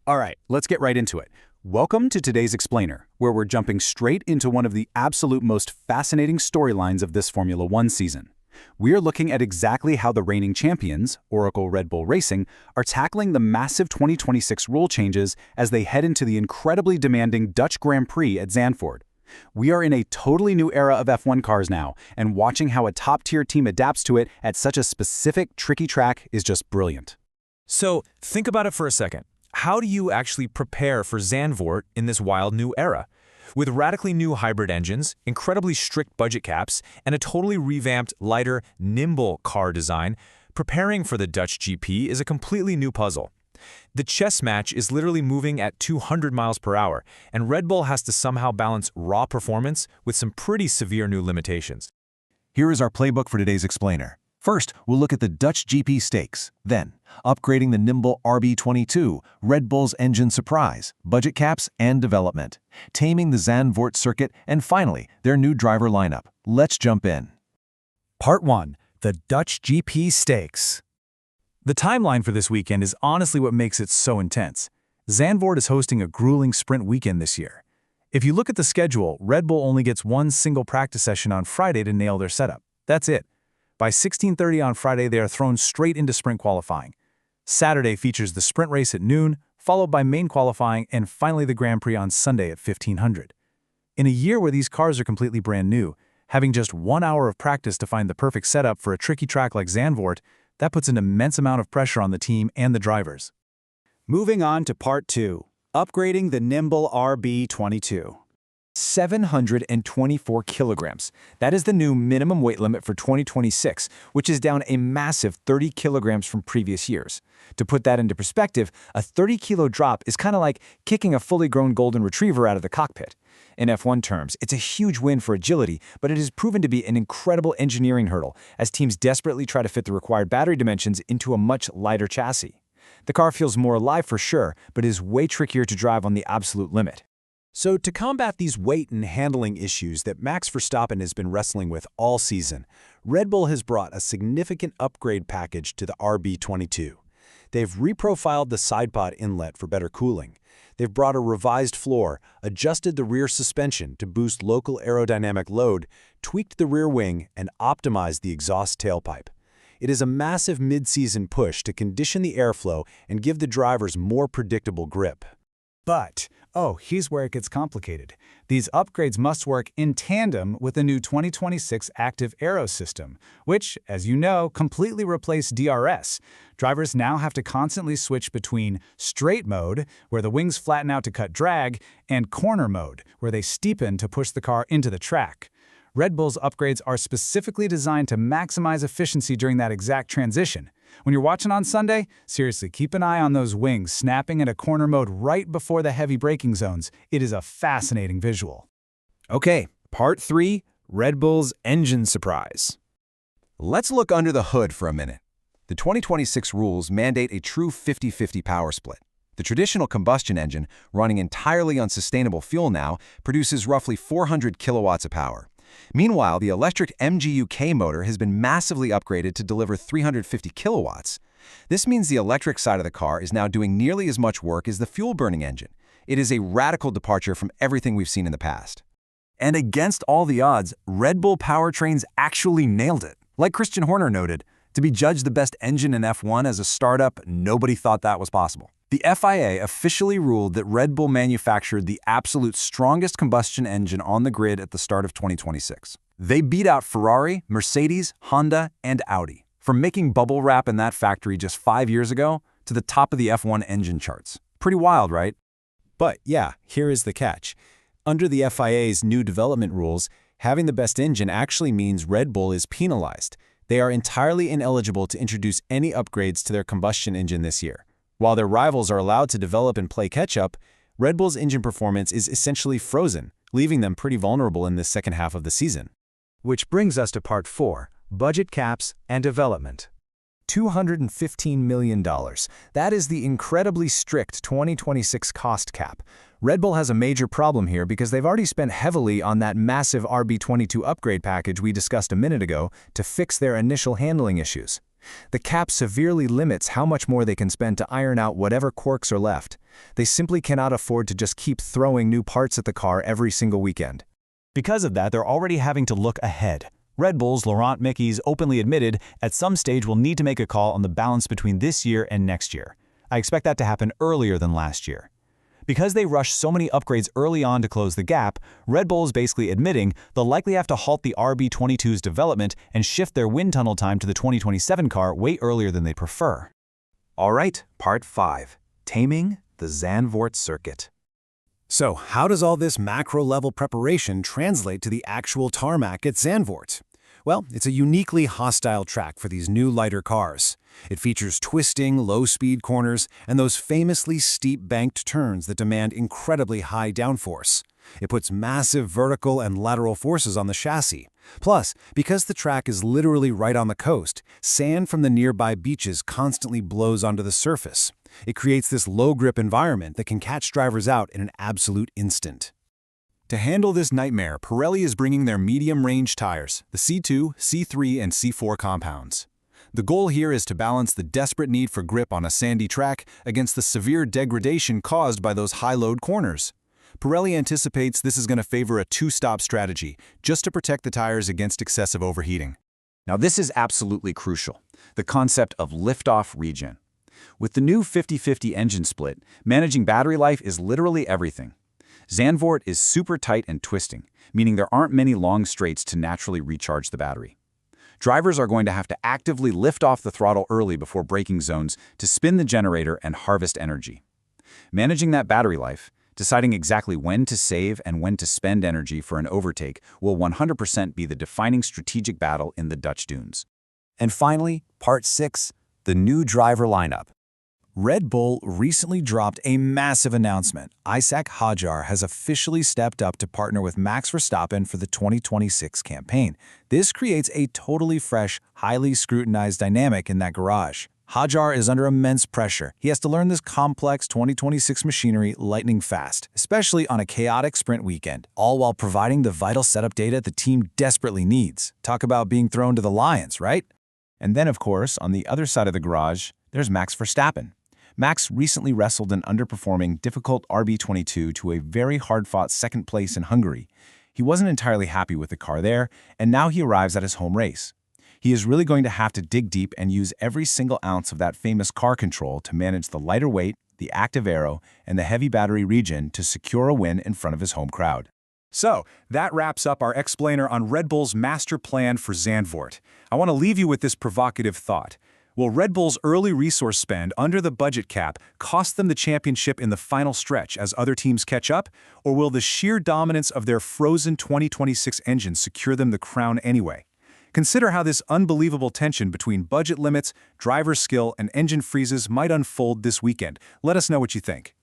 All right, let's get right into it. Welcome to today's Explainer, where we're jumping straight into one of the absolute most fascinating storylines of this Formula One season. We are looking at exactly how the reigning champions, Oracle Red Bull Racing, are tackling the massive 2026 rule changes as they head into the incredibly demanding Dutch Grand Prix at Zandvoort. We are in a totally new era of F1 cars now, and watching how a top-tier team adapts to it at such a specific, tricky track is just brilliant. So think about it for a second. How do you actually prepare for Zandvoort in this wild new era? With radically new hybrid engines, incredibly strict budget caps, and a totally revamped, lighter, nimble car design, preparing for the Dutch GP is a completely new puzzle. The chess match is literally moving at 200 miles per hour, and Red Bull has to somehow balance raw performance with some pretty severe new limitations. Here is our playbook for today's Explainer. First, we'll look at the Dutch GP stakes. Then, upgrading the nimble RB22, Red Bull's engine surprise, budget caps, and development. Taming the Zandvoort circuit, and finally, their new driver lineup. Let's jump in. Part 1. The Dutch GP Stakes. The timeline for this weekend is honestly what makes it so intense. Zandvoort is hosting a grueling sprint weekend this year. If you look at the schedule, Red Bull only gets one single practice session on Friday to nail their setup. That's it. By 16:30 on Friday, they are thrown straight into sprint qualifying. Saturday features the sprint race at noon, followed by main qualifying, and finally the Grand Prix on Sunday at 1500. In a year where these cars are completely brand new, having just 1 hour of practice to find the perfect setup for a tricky track like Zandvoort, that puts an immense amount of pressure on the team and the drivers. Moving on to Part 2, upgrading the nimble RB22. 724 kilograms. That is the new minimum weight limit for 2026, which is down a massive 30 kilograms from previous years. To put that into perspective, a 30-kilo drop is kind of like kicking a fully grown golden retriever out of the cockpit. In F1 terms, it's a huge win for agility, but it has proven to be an incredible engineering hurdle as teams desperately try to fit the required battery dimensions into a much lighter chassis. The car feels more alive for sure, but is way trickier to drive on the absolute limit. So to combat these weight and handling issues that Max Verstappen has been wrestling with all season, Red Bull has brought a significant upgrade package to the RB22. They've reprofiled the sidepod inlet for better cooling. They've brought a revised floor, adjusted the rear suspension to boost local aerodynamic load, tweaked the rear wing, and optimized the exhaust tailpipe. It is a massive mid-season push to condition the airflow and give the drivers more predictable grip. But, here's where it gets complicated. These upgrades must work in tandem with the new 2026 Active Aero system, which, as you know, completely replaced DRS. Drivers now have to constantly switch between straight mode, where the wings flatten out to cut drag, and corner mode, where they steepen to push the car into the track. Red Bull's upgrades are specifically designed to maximize efficiency during that exact transition. When you're watching on Sunday, seriously, keep an eye on those wings snapping into corner mode right before the heavy braking zones. It is a fascinating visual. Okay, Part 3, Red Bull's engine surprise. Let's look under the hood for a minute. The 2026 rules mandate a true 50-50 power split. The traditional combustion engine, running entirely on sustainable fuel now, produces roughly 400 kilowatts of power. Meanwhile, the electric MGU-K motor has been massively upgraded to deliver 350 kilowatts. This means the electric side of the car is now doing nearly as much work as the fuel-burning engine. It is a radical departure from everything we've seen in the past. And against all the odds, Red Bull powertrains actually nailed it. Like Christian Horner noted, to be judged the best engine in F1 as a startup, nobody thought that was possible. The FIA officially ruled that Red Bull manufactured the absolute strongest combustion engine on the grid at the start of 2026. They beat out Ferrari, Mercedes, Honda, and Audi. From making bubble wrap in that factory just 5 years ago to the top of the F1 engine charts. Pretty wild, right? But yeah, here is the catch. Under the FIA's new development rules, having the best engine actually means Red Bull is penalized. They are entirely ineligible to introduce any upgrades to their combustion engine this year. While their rivals are allowed to develop and play catch-up, Red Bull's engine performance is essentially frozen, leaving them pretty vulnerable in this second half of the season. Which brings us to Part 4, budget caps and development. $215 million. That is the incredibly strict 2026 cost cap. Red Bull has a major problem here because they've already spent heavily on that massive RB22 upgrade package we discussed a minute ago to fix their initial handling issues. The cap severely limits how much more they can spend to iron out whatever quirks are left. They simply cannot afford to just keep throwing new parts at the car every single weekend. Because of that, they're already having to look ahead. Red Bull's Laurent Michels openly admitted at some stage we'll need to make a call on the balance between this year and next year. I expect that to happen earlier than last year. Because they rushed so many upgrades early on to close the gap, Red Bull is basically admitting they'll likely have to halt the RB22's development and shift their wind tunnel time to the 2027 car way earlier than they prefer. All right, part 5. Taming the Zandvoort circuit. So, how does all this macro-level preparation translate to the actual tarmac at Zandvoort? Well, it's a uniquely hostile track for these new lighter cars. It features twisting, low-speed corners and those famously steep banked turns that demand incredibly high downforce. It puts massive vertical and lateral forces on the chassis. Plus, because the track is literally right on the coast, sand from the nearby beaches constantly blows onto the surface. It creates this low-grip environment that can catch drivers out in an absolute instant. To handle this nightmare, Pirelli is bringing their medium-range tires, the C2, C3, and C4 compounds. The goal here is to balance the desperate need for grip on a sandy track against the severe degradation caused by those high-load corners. Pirelli anticipates this is going to favor a two-stop strategy, just to protect the tires against excessive overheating. Now this is absolutely crucial, the concept of lift-off regen. With the new 50-50 engine split, managing battery life is literally everything. Zandvoort is super tight and twisting, meaning there aren't many long straights to naturally recharge the battery. Drivers are going to have to actively lift off the throttle early before braking zones to spin the generator and harvest energy. Managing that battery life, deciding exactly when to save and when to spend energy for an overtake will 100% be the defining strategic battle in the Dutch dunes. And finally, part 6, the new driver lineup. Red Bull recently dropped a massive announcement. Isack Hadjar has officially stepped up to partner with Max Verstappen for the 2026 campaign. This creates a totally fresh, highly scrutinized dynamic in that garage. Hadjar is under immense pressure. He has to learn this complex 2026 machinery lightning fast, especially on a chaotic sprint weekend, all while providing the vital setup data the team desperately needs. Talk about being thrown to the lions, right? And then, of course, on the other side of the garage, there's Max Verstappen. Max recently wrestled an underperforming, difficult RB22 to a very hard-fought second place in Hungary. He wasn't entirely happy with the car there, and now he arrives at his home race. He is really going to have to dig deep and use every single ounce of that famous car control to manage the lighter weight, the active aero, and the heavy battery regen to secure a win in front of his home crowd. So, that wraps up our explainer on Red Bull's master plan for Zandvoort. I want to leave you with this provocative thought. Will Red Bull's early resource spend under the budget cap cost them the championship in the final stretch as other teams catch up? Or will the sheer dominance of their frozen 2026 engine secure them the crown anyway? Consider how this unbelievable tension between budget limits, driver skill, and engine freezes might unfold this weekend. Let us know what you think.